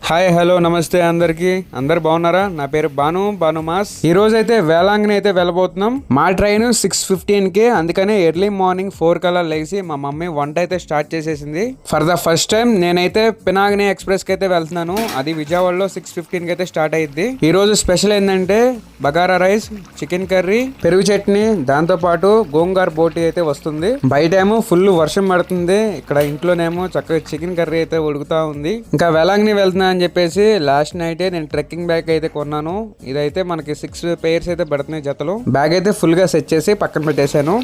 Hi hello నమస్తే అందరికి. అందరు బాగున్నారా? నా పేరు భాను మాస్. ఈ రోజు అయితే వేలాంగిని అయితే వెళ్ళబోతున్నాం. మా ట్రైన్ 6:15 కి, అందుకనే ఎర్లీ మార్నింగ్ 4 కల్లా లేచి మా మమ్మీ వంట అయితే స్టార్ట్ చేసేసింది. ఫర్ ద ఫస్ట్ టైం నేనైతే పినాకిని ఎక్స్ప్రెస్ కి అయితే వెళ్తున్నాను. అది విజయవాడలో 6:15 కి అయితే స్టార్ట్ అయ్యింది. ఈ రోజు స్పెషల్ ఏంటంటే బగారా రైస్, చికెన్ కర్రీ, పెరుగు చట్నీ, దాంతో పాటు గోంగూర బోటి అయితే వస్తుంది. బయటేమో ఫుల్ వర్షం పడుతుంది, ఇక్కడ ఇంట్లోనేమో చక్కగా చికెన్ కర్రీ అయితే ఉడుకుతా ఉంది. ఇంకా వేలాంగిని వెళ్తున్నా అని చెప్పేసి లాస్ట్ నైట్ నేను ట్రెక్కింగ్ బ్యాగ్ అయితే కొన్నాను. ఇదైతే మనకి 6 పేర్స్ అయితే పడుతున్నాయి జతలు. బ్యాగ్ అయితే ఫుల్ గా సెట్ చేసి పక్కన పెట్టేశాను.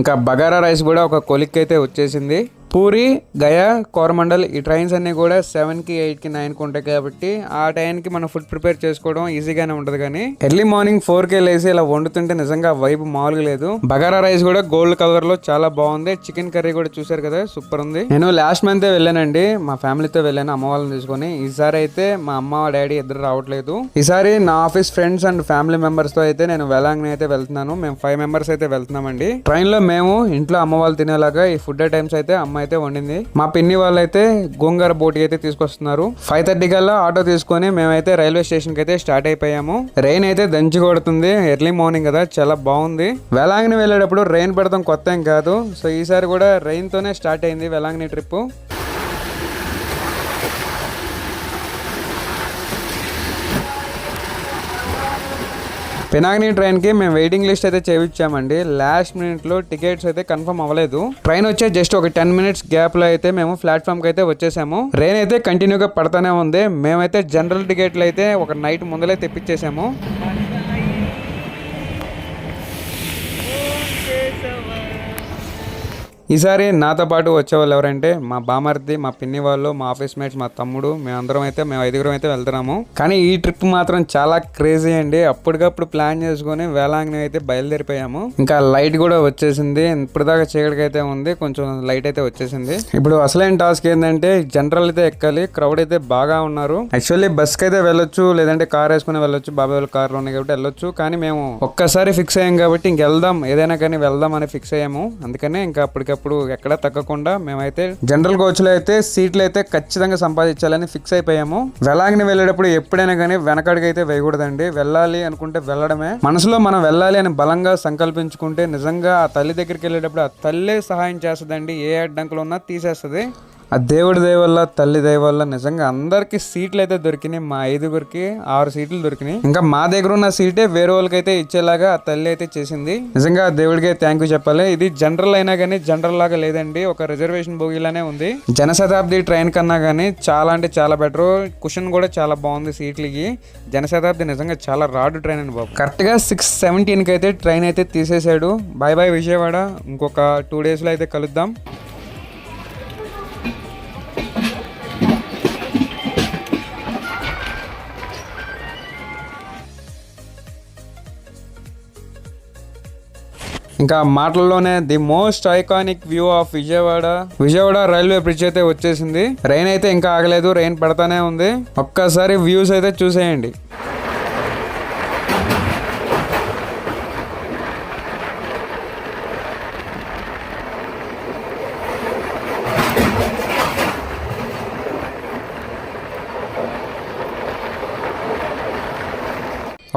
ఇంకా బగారా రైస్ కూడా ఒక కొలిక్ అయితే వచ్చేసింది. పూరి, గయా, కోరమండల్ ఈ ట్రైన్స్ అన్ని కూడా 7 కి 8 కి 9 కి ఉంటాయి కాబట్టి ఆ టైంకి మనం ఫుడ్ ప్రిపేర్ చేసుకోవడం ఈజీగానే ఉంటది. కానీ ఎర్లీ మార్నింగ్ 4 కి లేసి ఇలా వండుతుంటే నిజంగా వైబ్ మామూలుగా లేదు. బగారా రైస్ కూడా గోల్డ్ కలర్ లో చాలా బాగుంది. చికెన్ కర్రీ కూడా చూసారు కదా, సూపర్ ఉంది. నేను లాస్ట్ మంత్ వెళ్ళానండి, మా ఫ్యామిలీతో వెళ్ళాను అమ్మ వాళ్ళని తీసుకొని. ఈసారి అయితే మా అమ్మ డాడీ ఇద్దరు రావట్లేదు. ఈసారి నా office friends and family members తో అయితే నేను వేలాంగిని అయితే వెళ్తున్నాను. మేము 5 మెంబర్స్ అయితే వెళ్తున్నామండి. ట్రైన్ లో మేము ఇంట్లో అమ్మ వాళ్ళు తినేలాగా ఈ ఫుడ్ ఐటమ్స్ అయితే అమ్మ అయితే వండింది. మా పిన్ని వాళ్ళు అయితే గోంగూర బోటి అయితే తీసుకొస్తున్నారు. 5:30 కల్లా ఆటో తీసుకొని మేమైతే రైల్వే స్టేషన్ కి అయితే స్టార్ట్ అయిపోయాము. రెయిన్ అయితే దంచి కొడుతుంది, ఎర్లీ మార్నింగ్ కదా, చాలా బాగుంది. వేలాంగిని వెళ్ళేటప్పుడు రెయిన్ పడతాం కొత్త ఏం కాదు. సో ఈసారి కూడా రెయిన్ తోనే స్టార్ట్ అయింది వేలాంగిని ట్రిప్. పినాకిని ట్రైన్ కి మేము వెయిటింగ్ లిస్ట్ అయితే చేయించామండి. లాస్ట్ మినిట్ లో టికెట్స్ అయితే కన్ఫర్మ్ అవ్వలేదు. ట్రైన్ వచ్చే జస్ట్ ఒక 10 మినిట్స్ గ్యాప్ లో అయితే మేము ప్లాట్ఫామ్ కి అయితే వచ్చేసాము. రెయిన్ అయితే కంటిన్యూగా పడతానే ఉంది. మేమైతే జనరల్ టికెట్లు అయితే ఒక నైట్ ముందలే తెప్పించేసాము. ఈసారి నాతో పాటు వచ్చేవాళ్ళు ఎవరంటే మా బామర్ది, మా పిన్ని వాళ్ళు, మా ఆఫీస్ మేట్స్, మా తమ్ముడు, మేము 5గురం అయితే వెళ్తున్నాము. కానీ ఈ ట్రిప్ మాత్రం చాలా క్రేజీ అండి. అప్పటికప్పుడు ప్లాన్ చేసుకుని వేలాంగిని అయితే బయలుదేరిపోయాము. ఇంకా లైట్ కూడా వచ్చేసింది. ఇప్పుడు దాకా చీకటికి అయితే ఉంది, కొంచెం లైట్ అయితే వచ్చేసింది. ఇప్పుడు అసలైన టాస్క్ ఏంటంటే జనరల్ అయితే ఎక్కాలి. క్రౌడ్ అయితే బాగా ఉన్నారు. యాక్చువల్లీ బస్ కి అయితే వెళ్ళొచ్చు, లేదంటే కార్ వేసుకుని వెళ్ళొచ్చు. బాబాయ్ వాళ్ళు కార్లు ఉన్నాయి కాబట్టి వెళ్ళొచ్చు. కానీ మేము ఒక్కసారి ఫిక్స్ అయ్యాం కాబట్టి ఇంకెళ్దాం, ఏదైనా కానీ వెళ్దాం అని ఫిక్స్ అయ్యాము. అందుకనే ఇంకా అప్పటికప్పుడు ఎక్కడ తగ్గకుండా మేమైతే జనరల్ కోచ్ లో అయితే సీట్లు అయితే ఖచ్చితంగా సంపాదించాలని ఫిక్స్ అయిపోయాము. వేలాంగిని వెళ్ళేటప్పుడు ఎప్పుడైనా కానీ వెనకడికి అయితే వేయకూడదండి. వెళ్ళాలి అనుకుంటే వెళ్ళడమే. మనసులో మనం వెళ్ళాలి అని బలంగా సంకల్పించుకుంటే నిజంగా ఆ తల్లి దగ్గరికి వెళ్ళేటప్పుడు ఆ తల్లే సహాయం చేస్తుందండి. ఏ అడ్డంకులు ఉన్నా తీసేస్తుంది. ఆ దేవుడి దయ వల్ల, తల్లి దయ వల్ల నిజంగా అందరికి సీట్లు అయితే దొరికినాయి. మా 5గురికి 6 సీట్లు దొరికినాయి. ఇంకా మా దగ్గర ఉన్న సీటే వేరే వాళ్ళకి అయితే ఇచ్చేలాగా ఆ తల్లి అయితే చేసింది. నిజంగా దేవుడికి థ్యాంక్ యూ చెప్పాలి. ఇది జనరల్ అయినా కానీ జనరల్ లాగా లేదండి, ఒక రిజర్వేషన్ బోగిలానే ఉంది. జనశతాబ్ది ట్రైన్ కన్నా కానీ చాలా అంటే చాలా బెటర్. కుషన్ కూడా చాలా బాగుంది సీట్లకి. జనశతాబ్ది నిజంగా చాలా రాడు ట్రైన్ అండి బాబు. కరెక్ట్ గా 6:17 కి అయితే ట్రైన్ అయితే తీసేసాడు. Bye bye Vijayawada. ఇంకొక 2 days లో అయితే కలుద్దాం. ఇంకా మాటల్లోనే the most iconic view of Vijayawada railway bridge అయితే వచ్చేసింది. రెయిన్ అయితే ఇంకా ఆగలేదు, రెయిన్ పడతానే ఉంది. ఒక్కసారి వ్యూస్ అయితే చూసేయండి.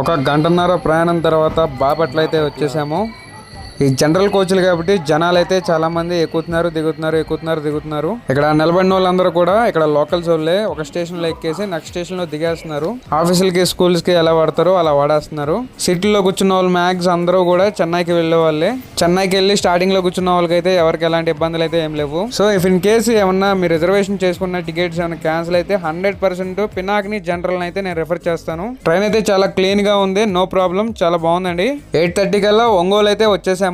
ఒక 1.5 గంట ప్రయాణం తర్వాత బాపట్ల అయితే వచ్చేసాము. ఈ జనరల్ కోచ్లు కాబట్టి జనాలు అయితే చాలా మంది ఎక్కుతున్నారు దిగుతున్నారు. ఇక్కడ నిలబడిన వాళ్ళందరూ కూడా ఇక్కడ లోకల్స్ వాళ్ళే. ఒక స్టేషన్ లో ఎక్కేసి నెక్స్ట్ స్టేషన్ లో దిగేస్తున్నారు. ఆఫీసులకి, స్కూల్స్ కి ఎలా వాడతారో అలా వాడేస్తున్నారు. సిటీలో కూర్చున్న వాళ్ళు మ్యాక్స్ అందరూ కూడా చెన్నైకి వెళ్లే వాళ్ళే. చెన్నైకి వెళ్ళి స్టార్టింగ్ లో కూర్చున్న వాళ్ళకైతే ఎవరికి ఎలాంటి ఇబ్బందులు అయితే ఏం లేవు. సో ఇఫ్ ఇన్ కేసు ఏమన్నా మీరు రిజర్వేషన్ చేసుకున్న టికెట్స్ ఏమైనా క్యాన్సిల్ అయితే 100% పినాకిని జనరల్ అయితే నేను రెఫర్ చేస్తాను. ట్రైన్ అయితే చాలా క్లీన్ గా ఉంది, నో ప్రాబ్లం, చాలా బాగుందండి. 8:30 కల్లా ఒంగోలు అయితే వచ్చేసాము.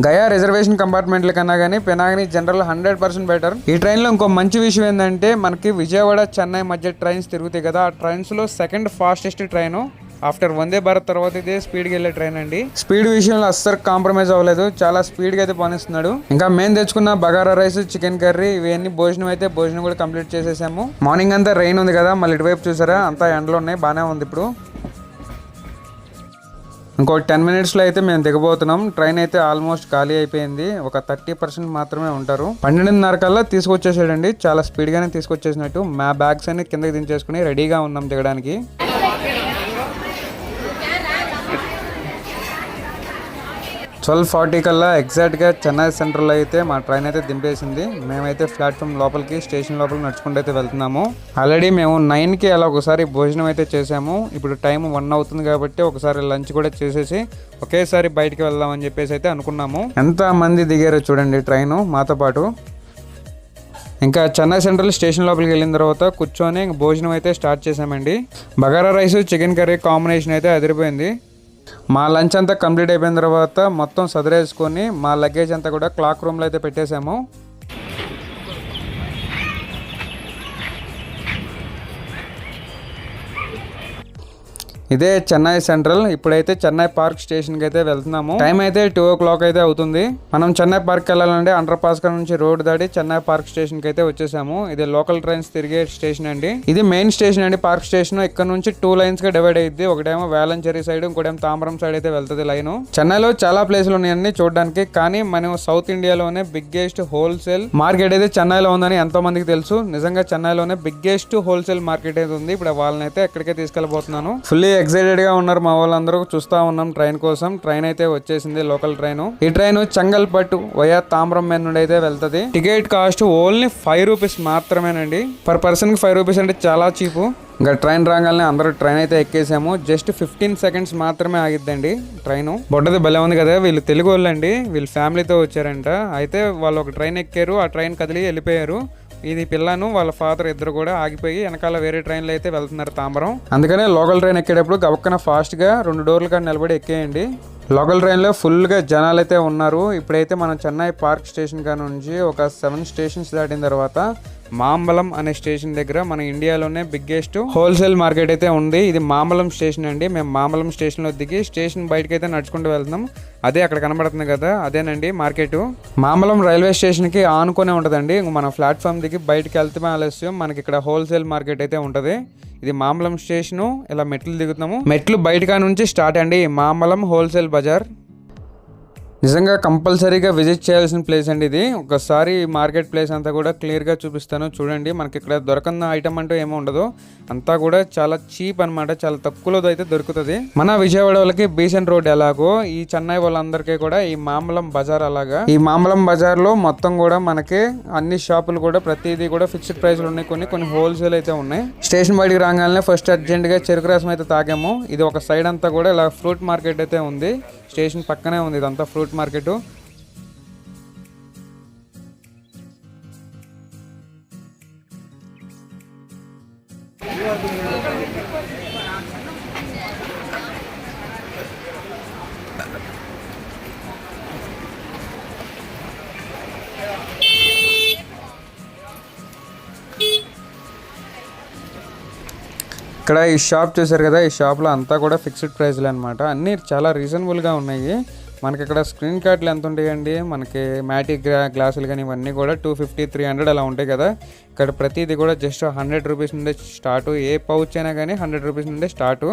గయా రిజర్వేషన్ కంపార్ట్మెంట్ల కన్నా కానీ పినాకిని జనరల్ 100% బెటర్. ఈ ట్రైన్ లో ఇంకో మంచి విషయం ఏంటంటే మనకి విజయవాడ చెన్నై మధ్య ట్రైన్స్ తిరుగుతాయి కదా, ఆ ట్రైన్స్ లో second fastest train after Vande Bharat తర్వాత ఇదే స్పీడ్ గా వెళ్ళే ట్రైన్ అండి. స్పీడ్ విషయంలో అస్సలు కాంప్రమైజ్ అవ్వలేదు, చాలా స్పీడ్ గా అయితే పనిస్తున్నాడు. ఇంకా మేము తెచ్చుకున్న బగారా రైస్, చికెన్ కర్రీ ఇవన్నీ భోజనం కూడా కంప్లీట్ చేసేసాము. మార్నింగ్ అంతా రెయిన్ ఉంది కదా, మళ్ళీ ఇటువైపు చూసారా అంతా ఎండలు ఉన్నాయి, బాగానే ఉంది. ఇప్పుడు ఇంకో 10 మినిట్స్లో అయితే మేము దిగబోతున్నాం. ట్రైన్ అయితే ఆల్మోస్ట్ ఖాళీ అయిపోయింది. ఒక 30% మాత్రమే ఉంటారు. 12:30 కల్లా తీసుకొచ్చేసాడండి. చాలా స్పీడ్గానే తీసుకొచ్చేసినట్టు. మా బ్యాగ్స్ అన్ని కిందకి దించేసుకుని రెడీగా ఉన్నాం దిగడానికి. 12:40 కల్లా ఎగ్జాక్ట్గా చెన్నై సెంట్రల్లో అయితే మా ట్రైన్ అయితే దింపేసింది. మేమైతే ప్లాట్ఫామ్ లోపలికి స్టేషన్ లోపలికి నడుచుకుంటూ అయితే వెళ్తున్నాము. ఆల్రెడీ మేము 9కి అలా ఒకసారి భోజనం అయితే చేసాము. ఇప్పుడు టైం 1 అవుతుంది కాబట్టి ఒకసారి లంచ్ కూడా చేసేసి ఒకేసారి బయటికి వెళ్దామని చెప్పేసి అయితే అనుకున్నాము. ఎంత మంది దిగారో చూడండి ట్రైను మాతో పాటు. ఇంకా చెన్నై సెంట్రల్ స్టేషన్ లోపలికి వెళ్ళిన తర్వాత కూర్చొని భోజనం అయితే స్టార్ట్ చేసామండి. Bagara rice chicken curry combination అయితే అదిరిపోయింది. మా లంచ్ అంతా కంప్లీట్ అయిపోయిన తర్వాత మొత్తం సదిరేసుకొని మా లగేజ్ అంతా కూడా క్లాక్ రూమ్లో అయితే పెట్టేశాము. ఇదే చెన్నై సెంట్రల్. ఇప్పుడైతే చెన్నై పార్క్ స్టేషన్కి అయితే వెళ్తున్నాము. టైం అయితే 2 o'clock అయితే అవుతుంది. మనం చెన్నై పార్క్ వెళ్ళాలంటే అండర్ పాస్ నుంచి రోడ్ దాటి చెన్నై పార్క్ స్టేషన్కి అయితే వచ్చేసాము. ఇది లోకల్ ట్రైన్స్ తిరిగే స్టేషన్ అండి. ఇది మెయిన్ స్టేషన్ అండి పార్క్ స్టేషన్. ఇక్కడ నుంచి 2 lines గా డివైడ్ అయ్యింది. ఒకటేమో వేలంచేరి సైడ్, ఇంకోటేమో తాంబరం సైడ్ అయితే వెళ్తుంది లైన్. చెన్నైలో చాలా ప్లేసులు ఉన్నాయండి చూడడానికి. కానీ మనం సౌత్ ఇండియాలోనే బిగ్గెస్ట్ హోల్సేల్ మార్కెట్ అయితే చెన్నైలో ఉందని ఎంతో మందికి తెలుసు. నిజంగా చెన్నైలోనే బిగ్గెస్ట్ హోల్సేల్ మార్కెట్ అయితే ఉంది. ఇప్పుడు వాళ్ళని అయితే ఎక్కడికే తీసుకెళ్ళబోతున్నాను. ఫుల్లీ ఎక్సైటెడ్ గా ఉన్నారు మా వాళ్ళందరూ. చూస్తా ఉన్నాం ట్రైన్ కోసం. ట్రైన్ అయితే వచ్చేసింది లోకల్ ట్రైన్. ఈ ట్రైన్ చెంగల్పట్టు వయా తాంబరం మీద నుండి అయితే వెళ్తుంది. టికెట్ కాస్ట్ ఓన్లీ 5 rupees మాత్రమేనండి. పర్ పర్సన్ కి 5 rupees అంటే చాలా చీపు. ఇంకా ట్రైన్ రాగానే అందరూ ట్రైన్ అయితే ఎక్కేసాము. జస్ట్ 15 seconds మాత్రమే ఆగిద్దండి ట్రైన్. బొడ్డది భలే ఉంది కదా. వీళ్ళు తెలుగు వాళ్ళండి. వీళ్ళు ఫ్యామిలీతో వచ్చారంట. అయితే వాళ్ళు ఒక ట్రైన్ ఎక్కారు. ఆ ట్రైన్ కదిలి వెళ్ళిపోయారు. ఇది పిల్లను వాళ్ళ ఫాదర్ ఇద్దరు కూడా ఆగిపోయి వెనకాల వేరే ట్రైన్లో అయితే వెళ్తున్నారు తాంబరం. అందుకనే లోకల్ ట్రైన్ ఎక్కేటప్పుడు గబక్కన ఫాస్ట్గా 2 doors కాడ నిలబడి ఎక్కేయండి. లోకల్ ట్రైన్లో ఫుల్గా జనాలు అయితే ఉన్నారు. ఇప్పుడైతే మనం చెన్నై పార్క్ స్టేషన్ కాడ నుంచి ఒక 7 stations దాటిన తర్వాత మాంబలం అనే స్టేషన్ దగ్గర మన ఇండియాలోనే బిగ్గెస్ట్ హోల్సేల్ మార్కెట్ అయితే ఉంది. ఇది మాంబలం స్టేషన్ అండి. మేము మాంబలం స్టేషన్లో దిగి స్టేషన్ బయటకి అయితే నడుచుకుంటూ వెళ్తున్నాం. అదే అక్కడ కనబడుతుంది కదా, అదేనండి మార్కెట్. మాంబలం రైల్వే స్టేషన్కి ఆనుకునే ఉంటుందండి. మన ప్లాట్ఫామ్ దిగి బయటకు వెళ్తే ఆలస్యం మనకి ఇక్కడ హోల్సేల్ మార్కెట్ అయితే ఉంటుంది. ఇది మాంబలం స్టేషను. ఇలా మెట్లు దిగుతున్నాము. మెట్లు బయటగా నుంచి స్టార్ట్ అండి మాంబలం హోల్సేల్ బజార్. నిజంగా కంపల్సరీగా విజిట్ చేయాల్సిన ప్లేస్ అండి ఇది. ఒకసారి మార్కెట్ ప్లేస్ అంతా కూడా క్లియర్గా చూపిస్తాను చూడండి. మనకి ఇక్కడ దొరకని ఐటమ్ అంటూ ఏమీ ఉండదు. అంతా కూడా చాలా చీప్ అనమాట. చాలా తక్కువలో అయితే దొరుకుతుంది. మన విజయవాడ వాళ్ళకి బీసెంట్ రోడ్ ఎలాగో ఈ చెన్నై వాళ్ళందరికీ కూడా ఈ మాంబలం బజార్ అలాగా. ఈ మాంబలం బజార్ లో మొత్తం కూడా మనకి అన్ని షాపులు కూడా ప్రతిదీ కూడా ఫిక్స్డ్ ప్రైస్లు ఉన్నాయి. కొన్ని హోల్సేల్ అయితే ఉన్నాయి. స్టేషన్ బయటికి రాగానే ఫస్ట్ అర్జెంట్ గా చెరుకు రసం అయితే తాగాము. ఇది ఒక సైడ్ అంతా కూడా ఇలా ఫ్రూట్ మార్కెట్ అయితే ఉంది. స్టేషన్ పక్కనే ఉంది ఇదంతా ఫ్రూట్ మార్కెట్. ఇక్కడ ఈ షాప్ చూసారు కదా, ఈ షాప్లో అంతా కూడా ఫిక్స్డ్ ప్రైస్లు అనమాట. అన్నీ చాలా రీజనబుల్గా ఉన్నాయి. మనకి ఇక్కడ స్క్రీన్ కార్డులు ఎంత ఉంటాయండి, మనకి మ్యాటిక్ గ్లాసులు కానీ ఇవన్నీ కూడా 250, 300 అలా ఉంటాయి కదా. ఇక్కడ ప్రతిదీ కూడా జస్ట్ 100 rupees నుండే స్టార్ట్. ఏ పౌచ్ అయినా కానీ 100 rupees నుండే స్టార్ట్.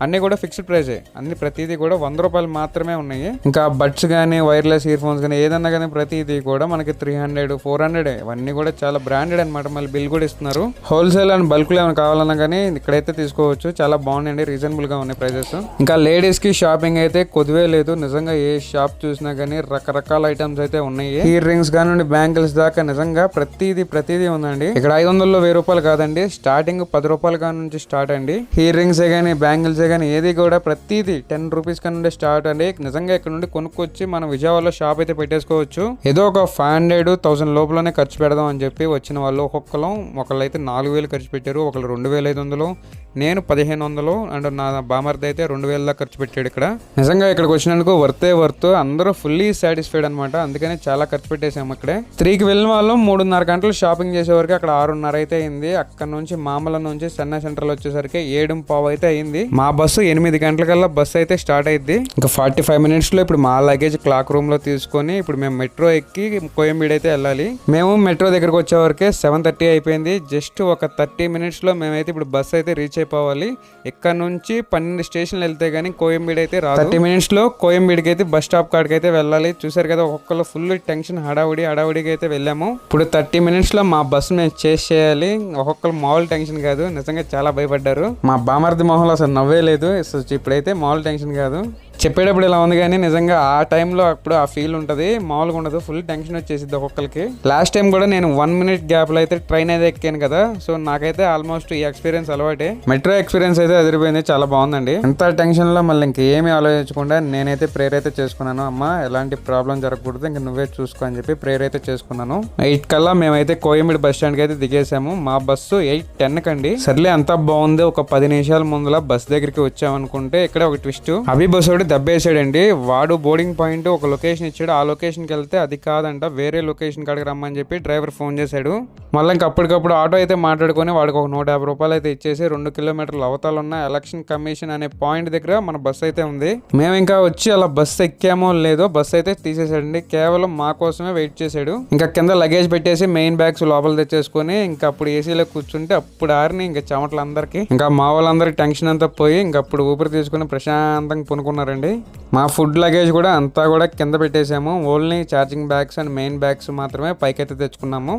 అన్నీ కూడా ఫిక్స్డ్ ప్రైజే. అన్ని ప్రతిదీ కూడా 100 రూపాయలు మాత్రమే ఉన్నాయి. ఇంకా బడ్స్ కానీ వైర్లెస్ ఇయర్ ఫోన్స్ కానీ ఏదన్నా కానీ ప్రతిదీ కూడా మనకి 300, 400 ఇవన్నీ కూడా చాలా బ్రాండెడ్ అనమాట. మళ్ళీ బిల్ కూడా ఇస్తున్నారు. హోల్సేల్ అండ్ బల్క్లో ఏమైనా కావాలన్నా కానీ ఇక్కడైతే తీసుకోవచ్చు. చాలా బాగున్నాయండి, రీజనబుల్గా ఉన్నాయి ప్రైజెస్. ఇంకా లేడీస్కి షాపింగ్ అయితే కొద్దివే లేదు. నిజంగా ఏ షాప్ చూసినా కానీ రకరకాల ఐటమ్స్ అయితే ఉన్నాయి. ఇయర్ రింగ్స్ కానీ బ్యాంగిల్స్ దాకా నిజంగా ప్రతిదీ ఉందండి. ఇక్కడ 500లో 1000 రూపాయలు కాదండి, స్టార్టింగ్ 10 రూపాయల కాడ నుంచి స్టార్ట్ అండి. ఇయర్ రింగ్స్ కానీ బ్యాంగిల్స్ కానీ ఏది కూడా ప్రతిదీ 10 రూపీస్ నుండి స్టార్ట్ అండి. నిజంగా ఇక్కడ నుండి కొనుక్కొచ్చి మనం విజయవాడలో షాప్ అయితే పెట్టేసుకోవచ్చు. ఏదో ఒక 500, 1000 లోపలనే ఖర్చు పెడదాం అని చెప్పి వచ్చిన వాళ్ళు ఒకళ్ళు అయితే 4000 ఖర్చు పెట్టారు, ఒకళ్ళు 2500, నేను 1500 అండ్ నా బామర్ది అయితే 2000 దాకా ఖర్చు పెట్టాడు. ఇక్కడ నిజంగా ఇక్కడికి వచ్చినందుకు వర్త్. అందరూ ఫుల్లీ సాటిస్ఫైడ్ అనమాట. అందుకని చాలా ఖర్చు పెట్టేసాము. ఇక్కడే 3కి వెళ్ళిన వాళ్ళు 3:30 గంటలు షాపింగ్ చేసే వరకు అక్కడ 6:30 అయితే అయింది. అక్కడ నుంచి మామల నుంచి చెన్నై సెంట్రల్ వచ్చేసరికి 7:15 అయితే అయింది. మా బస్సు 8 గంటలకల్లా బస్సు అయితే స్టార్ట్ అయింది. ఇంకా 45 minutes లో ఇప్పుడు మా లగేజ్ క్లాక్ రూమ్ లో తీసుకొని ఇప్పుడు మేము మెట్రో ఎక్కి కోయంబేడు అయితే వెళ్ళాలి. మేము మెట్రో దగ్గరకు వచ్చే వరకే 7:30 అయిపోయింది. జస్ట్ ఒక 30 minutes లో మేమైతే ఇప్పుడు బస్సు అయితే రీచ్ అయిపోవాలి. ఇక్కడ నుంచి 12 స్టేషన్లు వెళ్తే గానీ కోయంబేడు అయితే రాదు. 30 minutes లో కోయంబేడుకి అయితే బస్ స్టాప్ కాడికి అయితే వెళ్ళాలి. చూసారు కదా, ఒక్కొక్కరు ఫుల్ టెన్షన్, హడావుడికి అయితే వెళ్ళాము. ఇప్పుడు 30 minutes లో మా బస్సు మేము చేసి చేయాలి. ఒక్కొక్కరు మామూలు టెన్షన్ కాదు, నిజంగా చాలా భయపడ్డారు. మా బామర్ది మొహంలో అసలు నవ్వే లేదు. ఇప్పుడైతే మామూలు టెన్షన్ కాదు. చెప్పేటప్పుడు ఇలా ఉంది కానీ నిజంగా ఆ టైంలో అప్పుడు ఆ ఫీల్ ఉంటుంది, మామూలుగా ఉండదు. ఫుల్ టెన్షన్ వచ్చేసింది ఒక్కొక్కరికి. లాస్ట్ టైం కూడా నేను 1 minute గ్యాప్లో అయితే ట్రైన్ అయితే ఎక్కాను కదా, సో నాకైతే ఆల్మోస్ట్ ఈ ఎక్స్పీరియన్స్ అలవాటే. మెట్రో ఎక్స్పీరియన్స్ అయితే అదిరిపోయింది, చాలా బాగుందండి. ఎంత టెన్షన్లో మళ్ళీ ఇంకేమీ ఆలోచించకుండా నేనైతే ప్రేయర్ అయితే చేసుకున్నాను. అమ్మ ఎలాంటి ప్రాబ్లం జరగకూడదు, ఇంక నువ్వే చూసుకో అని చెప్పి ప్రేయర్ అయితే చేసుకున్నాను. 8 కల్లా మేమైతే కోయంబేడు బస్ స్టాండ్కి అయితే దిగేసాము. మా బస్సు 8:10 కండి. సర్లే అంతా బాగుంది. ఒక 10 నిమిషాల ముందులా బస్ దగ్గరికి వచ్చామనుకుంటే ఇక్కడ ఒక ట్విస్ట్. అభి బస్సు దెబ్బేసాడండి. వాడు బోర్డింగ్ పాయింట్ ఒక లొకేషన్ ఇచ్చాడు. ఆ లొకేషన్కి వెళ్తే అది కాదంట, వేరే లొకేషన్ కాడికి రమ్మని చెప్పి డ్రైవర్ ఫోన్ చేశాడు. మళ్ళీ ఇంకా అప్పటికప్పుడు ఆటో అయితే మాట్లాడుకొని వాడికి ఒక 150 రూపాయలు అయితే ఇచ్చేసి 2 కిలోమీటర్ల అవతల ఉన్న ఎలక్షన్ కమిషన్ అనే పాయింట్ దగ్గర మన బస్సు అయితే ఉంది. మేము ఇంకా వచ్చి అలా బస్సు ఎక్కామో లేదో బస్సు అయితే తీసేసాడండి. కేవలం మా కోసమే వెయిట్ చేశాడు. ఇంకా కింద లగేజ్ పెట్టేసి మెయిన్ బ్యాగ్స్ లోపల తెచ్చేసుకొని ఇంకా అప్పుడు ఏసీలో కూర్చుంటే అప్పుడు ఆరిని ఇంకా చెమటలు అందరికి. ఇంకా మా వాళ్ళందరికి టెన్షన్ అంతా పోయి ఇంకా అప్పుడు ఊపిరి తీసుకుని ప్రశాంతంగా పనుకున్నారండి. మా ఫుడ్ లగేజ్ కూడా అంతా కూడా కింద పెట్టేసాము. Only charging bags and main bags మాత్రమే పైకైతే తెచ్చుకున్నాము.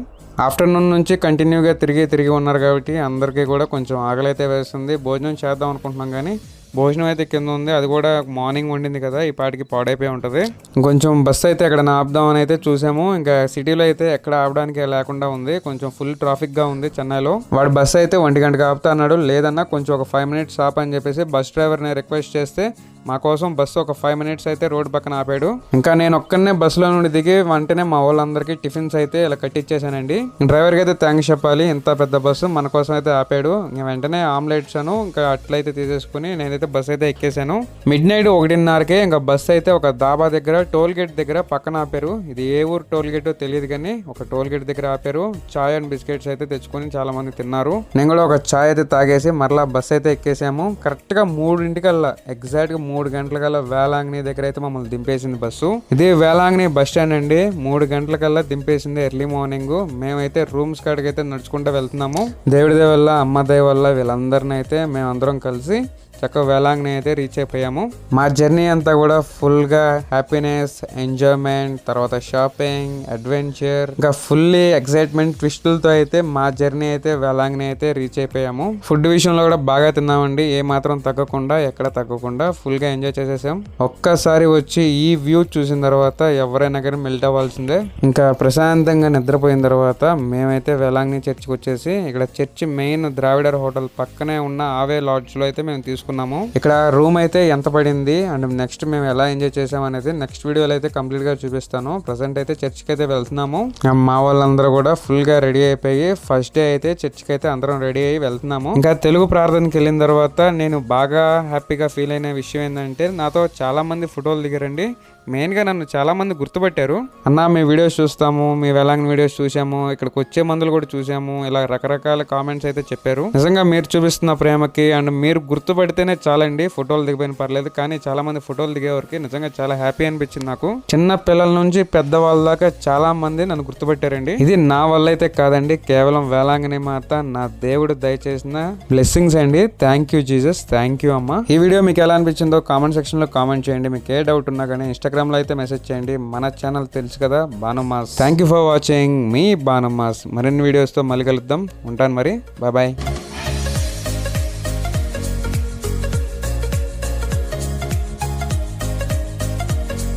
ఆఫ్టర్నూన్ నుంచి కంటిన్యూగా తిరిగి ఉన్నారు కాబట్టి అందరికీ కూడా కొంచెం ఆకలి అయితే వేస్తుంది. భోజనం చేద్దాం అనుకుంటున్నాం కానీ భోజనం అయితే కింద ఉంది. అది కూడా మార్నింగ్ వండింది కదా, ఈ పాటికి పాడైపోయి ఉంటుంది. కొంచెం బస్సు అయితే ఎక్కడ ఆపుదామని అయితే చూసాము. ఇంకా సిటీలో అయితే ఎక్కడ ఆపడానికి లేకుండా ఉంది. కొంచెం ఫుల్ ట్రాఫిక్ గా ఉంది చెన్నైలో. వాడు బస్సు అయితే 1 గంటకి ఆపుతా అన్నాడు. లేదన్నా కొంచెం ఒక 5 minutes ఆప్ అని చెప్పేసి బస్ డ్రైవర్ని రిక్వెస్ట్ చేస్తే మా కోసం బస్సు ఒక 5 minutes అయితే రోడ్ పక్కన ఆపాడు. ఇంకా నేను ఒక్కనే బస్సులో నుండి దిగి వెంటనే మా వాళ్ళందరికీ టిఫిన్స్ అయితే ఇలా కట్టించేసానండి. డ్రైవర్కి అయితే థ్యాంక్స్ చెప్పాలి, ఇంత పెద్ద బస్సు మన కోసం అయితే ఆపాడు. వెంటనే ఆమ్లెట్స్ అను ఇంకా అట్లయితే తీసేసుకుని నేనైతే బస్సు అయితే ఎక్కేసాను. మిడ్-నైట్ 1:30కే ఇంకా బస్సు అయితే ఒక దాబా దగ్గర టోల్ గేట్ దగ్గర పక్కన ఆపారు. ఇది ఏ ఊరు టోల్ గేటో తెలియదు కానీ ఒక టోల్ గేట్ దగ్గర ఆపారు. చాయ్ అండ్ బిస్కెట్స్ అయితే తెచ్చుకొని చాలా మంది తిన్నారు. నేను కూడా ఒక చాయ్ అయితే తాగేసి మరలా బస్సు అయితే ఎక్కేసాము. కరెక్ట్ గా 3:00కల్లా ఎగ్జాక్ట్ గా 3 గంటలకల్లా వేలాంగ్ని దగ్గర అయితే మమ్మల్ని దింపేసింది బస్సు. ఇది వేలాంగ్ని బస్ స్టాండ్ అండి. 3 గంటలకల్లా దింపేసింది ఎర్లీ మార్నింగ్. మేమైతే రూమ్స్ కాడికి అయితే నడుచుకుంటూ వెళ్తున్నాము. దేవుడి దయ వల్ల, అమ్మ దయ వల్ల వీళ్ళందరినీ అయితే మేమందరం కలిసి చక్కగా వేలాంగ్ని అయితే రీచ్ అయిపోయాము. మా జర్నీ అంతా కూడా ఫుల్ గా హ్యాపీనెస్, ఎంజాయ్మెంట్, తర్వాత షాపింగ్, అడ్వెంచర్, ఇంకా ఫుల్లీ ఎక్సైట్మెంట్ ట్విస్టులతో అయితే మా జర్నీ అయితే వేలాంగ్ని అయితే రీచ్ అయిపోయాము. ఫుడ్ విషయంలో కూడా బాగా తిన్నామండి. ఏ మాత్రం తగ్గకుండా, ఎక్కడ తగ్గకుండా ఫుల్ గా ఎంజాయ్ చేసేసాం. ఒక్కసారి వచ్చి ఈ వ్యూ చూసిన తర్వాత ఎవరైనా కానీ మెల్ట్ అవ్వాల్సిందే. ఇంకా ప్రశాంతంగా నిద్రపోయిన తర్వాత మేమైతే వేలాంగ్ని చర్చికి వచ్చేసి ఇక్కడ చర్చి మెయిన్ ద్రావిడర్ హోటల్ పక్కనే ఉన్న ఆవే లాడ్జ్ లో అయితే మేము తీసుకున్నాము. ఇక్కడ రూమ్ అయితే ఎంత పడింది అండ్ నెక్స్ట్ మేము ఎలా ఎంజాయ్ చేసాం అనేది నెక్స్ట్ వీడియోలో అయితే కంప్లీట్ గా చూపిస్తాను. ప్రెసెంట్ అయితే చర్చికి అయితే వెళ్తున్నాము. మా వాళ్ళందరూ కూడా ఫుల్ గా రెడీ అయిపోయి ఫస్ట్ డే అయితే చర్చికి అయితే అందరం రెడీ అయ్యి వెళ్తున్నాము. ఇంకా తెలుగు ప్రార్థనకి వెళ్ళిన తర్వాత నేను బాగా హ్యాపీగా ఫీల్ అయిన విషయం ఏంటంటే నాతో చాలా మంది ఫోటోలు దిగారండి. మెయిన్గా నన్ను చాలా మంది గుర్తుపట్టారు. అన్న మీ వీడియోస్ చూస్తాము, మీ వేలాంగ్ వీడియోస్ చూసాము, ఇక్కడికి వచ్చే మందులు కూడా చూసాము, ఇలా రకరకాల కామెంట్స్ అయితే చెప్పారు. నిజంగా మీరు చూపిస్తున్న ప్రేమకి అండ్ మీరు గుర్తుపడితేనే చాలండి, ఫోటోలు దిగిపోయిన పర్లేదు. కానీ చాలా మంది ఫోటోలు దిగేవరకు నిజంగా చాలా హ్యాపీ అనిపించింది నాకు. చిన్న పిల్లల నుంచి పెద్దవాళ్ళ దాకా చాలా మంది నన్ను గుర్తుపట్టారండి. ఇది నా వల్ల అయితే కాదండి, కేవలం వేలాంగని మాత నా దేవుడు దయచేసిన బ్లెస్సింగ్స్ అండి. Thank you Jesus, thank you అమ్మ. ఈ వీడియో మీకు ఎలా అనిపించిందో కామెంట్ సెక్షన్ లో కామెంట్ చేయండి. మీకు ఏ డౌట్ ఉన్నా కానీ ఇన్స్టాగ్రామ్ లో అయితే మెసేజ్ చేయండి. మన ఛానల్ తెలుసు కదా, బానుమాస్. థ్యాంక్ యూ ఫర్ వాచింగ్ మీ బానుమాస్. మరిన్ని వీడియోస్ తో మళ్ళీ కలుద్దాం. ఉంటాను మరి, బాయ్ బాయ్.